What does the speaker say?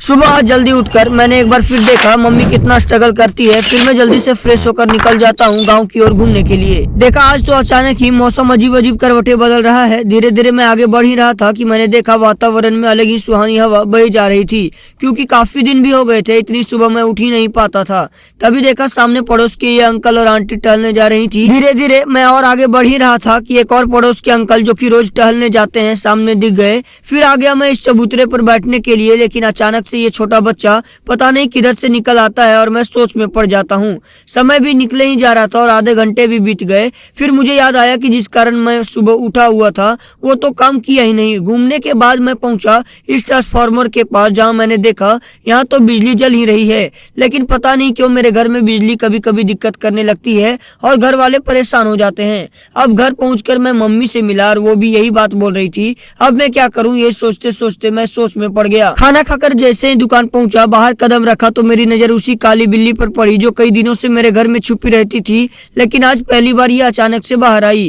सुबह जल्दी उठकर मैंने एक बार फिर देखा मम्मी कितना स्ट्रगल करती है। फिर मैं जल्दी से फ्रेश होकर निकल जाता हूँ गांव की ओर घूमने के लिए। देखा आज तो अचानक ही मौसम अजीब अजीब करवटें बदल रहा है। धीरे धीरे मैं आगे बढ़ ही रहा था कि मैंने देखा वातावरण में अलग ही सुहानी हवा बही जा रही थी, क्योंकि काफी दिन भी हो गए थे इतनी सुबह मैं उठ ही नहीं पाता था। तभी देखा सामने पड़ोस के ये अंकल और आंटी टहलने जा रही थी। धीरे धीरे मैं और आगे बढ़ ही रहा था कि एक और पड़ोस के अंकल जो कि रोज टहलने जाते हैं सामने दिख गए। फिर आ गया मैं इस चबूतरे पर बैठने के लिए, लेकिन अचानक से ये छोटा बच्चा पता नहीं किधर से निकल आता है और मैं सोच में पड़ जाता हूँ। समय भी निकले ही जा रहा था और आधे घंटे भी बीत गए। फिर मुझे याद आया कि जिस कारण मैं सुबह उठा हुआ था वो तो काम किया ही नहीं। घूमने के बाद मैं पहुंचा इस ट्रांसफार्मर के पास, जहां मैंने देखा यहाँ तो बिजली जल ही रही है, लेकिन पता नहीं क्यों मेरे घर में बिजली कभी कभी दिक्कत करने लगती है और घर वाले परेशान हो जाते हैं। अब घर पहुंचकर मैं मम्मी से मिला और वो भी यही बात बोल रही थी। अब मैं क्या करूं ये सोचते सोचते मैं सोच में पड़ गया। खाना खाकर जैसे ही दुकान पहुंचा, बाहर कदम रखा तो मेरी नजर उसी काली बिल्ली पर पड़ी जो कई दिनों से मेरे घर में छुपी रहती थी, लेकिन आज पहली बार ये अचानक से बाहर आई।